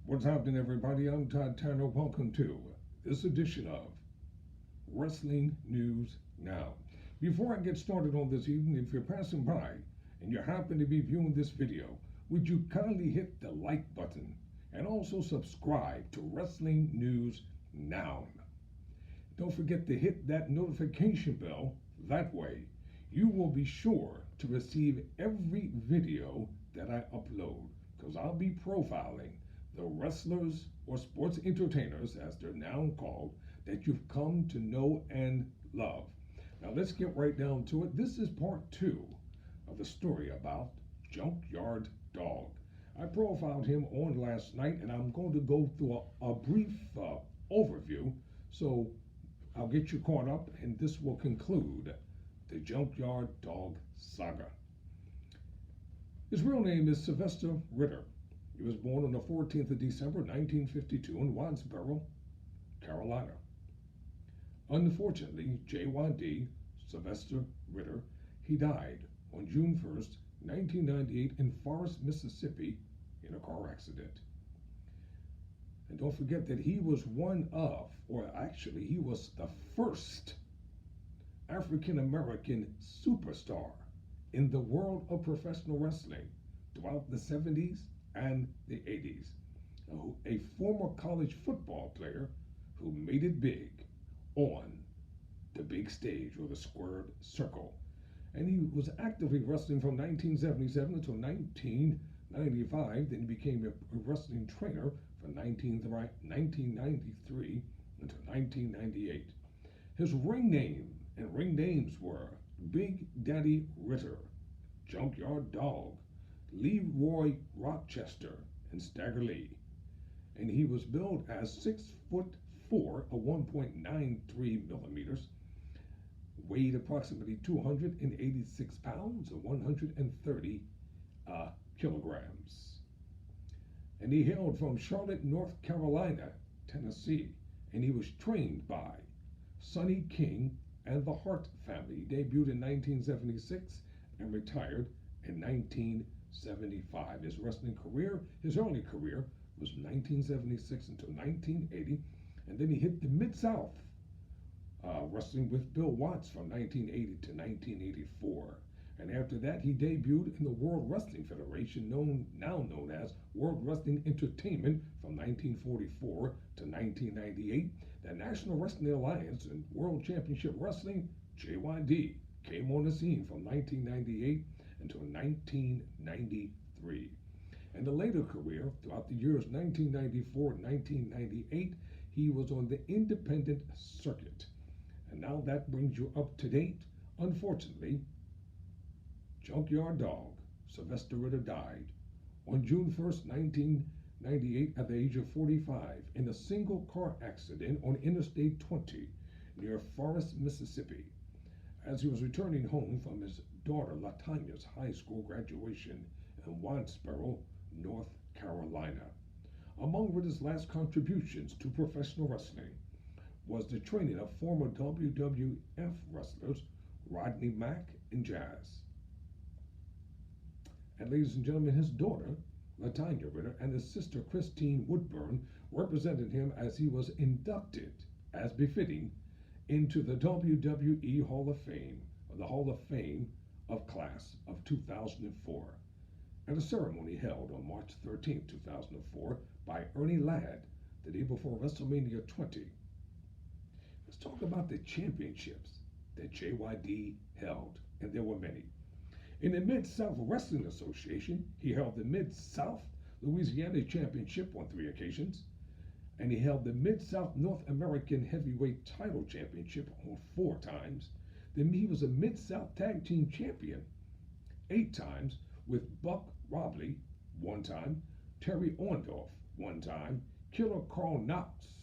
What's happening, everybody? I'm Todd. Welcome to this edition of Wrestling News Now. Before I get started on this evening, if you're passing by and you happen to be viewing this video, would you kindly hit the like button and also subscribe to Wrestling News Now? Don't forget to hit that notification bell. That way, you will be sure to receive every video that I upload, because I'll be profiling the wrestlers or sports entertainers, as they're now called, that you've come to know and love. Now let's get right down to it. This is part 2 of the story about Junkyard Dog. I profiled him on last night, and I'm going to go through a brief overview, so I'll get you caught up, and this will conclude the Junkyard Dog saga. His real name is Sylvester Ritter. He was born on the 14th of December 1952 in Wadsboro, Carolina. Unfortunately, JYD, Sylvester Ritter, he died on June 1st, 1998 in Forest, Mississippi in a car accident. And don't forget that he was one of, or actually he was the first African-American superstar in the world of professional wrestling throughout the 70s and the 80s. A former college football player who made it big on the big stage, or the squared circle. And he was actively wrestling from 1977 until 1995. Then he became a wrestling trainer from 1993 until 1998. His ring name and ring names were Big Daddy Ritter, Junkyard Dog, Leroy Rochester, and Stagger Lee. And he was billed as 6'4", or 1.93 millimeters, weighed approximately 286 pounds, or 130 kilograms. And he hailed from Charlotte, North Carolina, Tennessee, and he was trained by Sonny King and the Hart family. He debuted in 1976 and retired in 1975. His wrestling career, his early career, was 1976 until 1980, and then he hit the Mid-South, wrestling with Bill Watts from 1980 to 1984. And after that, he debuted in the World Wrestling Federation, now known as World Wrestling Entertainment, from 1944 to 1998. The National Wrestling Alliance and World Championship Wrestling, JYD, came on the scene from 1998 until 1993. In the later career, throughout the years 1994 and 1998, he was on the independent circuit. And now that brings you up to date. Unfortunately, Junkyard Dog, Sylvester Ritter, died on June 1st, 1998 at the age of 45 in a single car accident on Interstate 20 near Forest, Mississippi, as he was returning home from his daughter LaTanya's high school graduation in Wadsboro, North Carolina. Among Ritter's last contributions to professional wrestling was the training of former WWF wrestlers Rodney Mack and Jazz. And ladies and gentlemen, his daughter, LaTanya Ritter, and his sister, Christine Woodburn, represented him as he was inducted, as befitting, into the WWE Hall of Fame, or the Hall of Fame of Class of 2004, at a ceremony held on March 13, 2004, by Ernie Ladd, the day before WrestleMania 20. Let's talk about the championships that JYD held, and there were many. In the Mid-South Wrestling Association, he held the Mid-South Louisiana Championship on 3 occasions, and he held the Mid-South North American Heavyweight Title Championship on 4 times. Then he was a Mid-South Tag Team Champion 8 times with Buck Robley 1 time, Terry Orndorff 1 time, Killer Carl Knox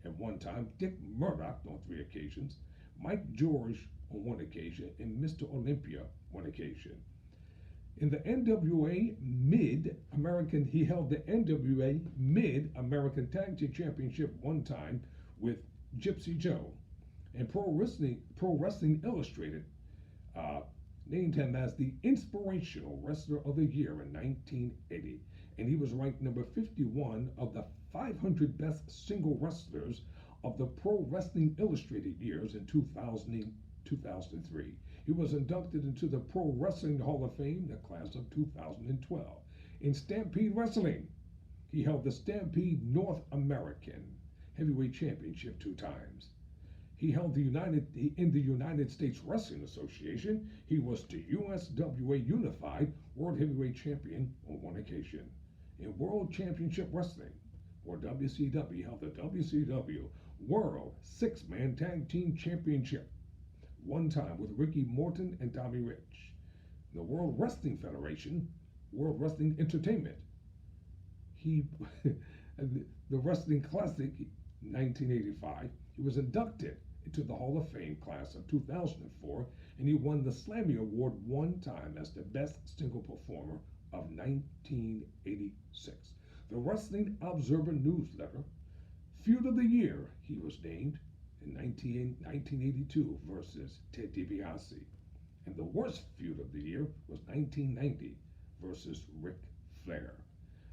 at 1 time, Dick Murdoch on 3 occasions, Mike George on 1 occasion, and Mr. Olympia 1 occasion. In the NWA Mid-American, he held the NWA Mid-American Tag Team Championship 1 time with Gypsy Joe. And Pro Wrestling Illustrated named him as the Inspirational Wrestler of the Year in 1980. and he was ranked number 51 of the 500 best single wrestlers of the Pro Wrestling Illustrated years in 2003. He was inducted into the Pro Wrestling Hall of Fame, the class of 2012. In Stampede Wrestling, he held the Stampede North American Heavyweight Championship 2 times. He held in the United States Wrestling Association. He was the USWA Unified World Heavyweight Champion on 1 occasion. In World Championship Wrestling, or WCW, he held the WCW World Six-Man Tag Team Championship 1 time with Ricky Morton and Tommy Rich. The World Wrestling Federation, World Wrestling Entertainment, the Wrestling Classic 1985, he was inducted into the Hall of Fame class of 2004, and he won the Slammy Award 1 time as the best single performer of 1986. The Wrestling Observer Newsletter Feud of the Year, he was named in 1982 versus Ted DiBiase. And the worst feud of the year was 1990 versus Ric Flair.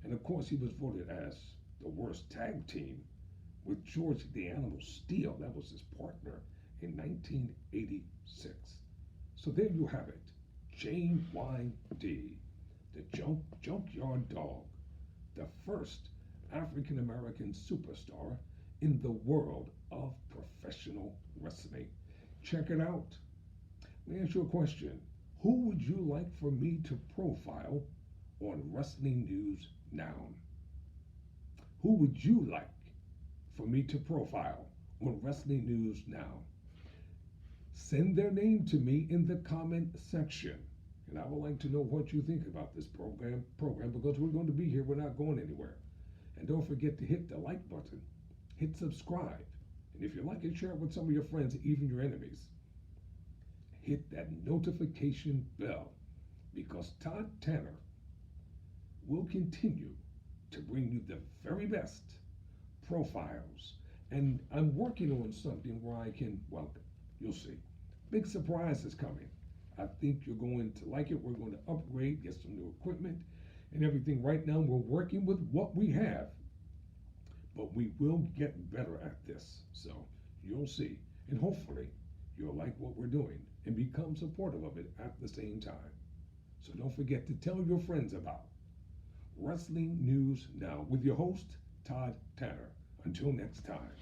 And of course, he was voted as the worst tag team with George the Animal Steele. That was his partner in 1986. So there you have it. JYD, the Junkyard Dog, the first African American superstar in the world of professional wrestling. Check it out. Let me ask you a question. Who would you like for me to profile on Wrestling News Now? Who would you like for me to profile on Wrestling News Now? Send their name to me in the comment section, and I would like to know what you think about this program because we're going to be here. We're not going anywhere. And don't forget to hit the like button, hit subscribe, and if you like it, share it with some of your friends, even your enemies. Hit that notification bell because Todd Tanner will continue to bring you the very best profiles. And I'm working on something where I can, well, you'll see. Big surprise is coming. I think you're going to like it. We're going to upgrade, get some new equipment and everything. Right now, we're working with what we have, but we will get better at this. So you'll see. And hopefully, you'll like what we're doing and become supportive of it at the same time. So don't forget to tell your friends about Wrestling News Now with your host, Todd Tanner. Until next time.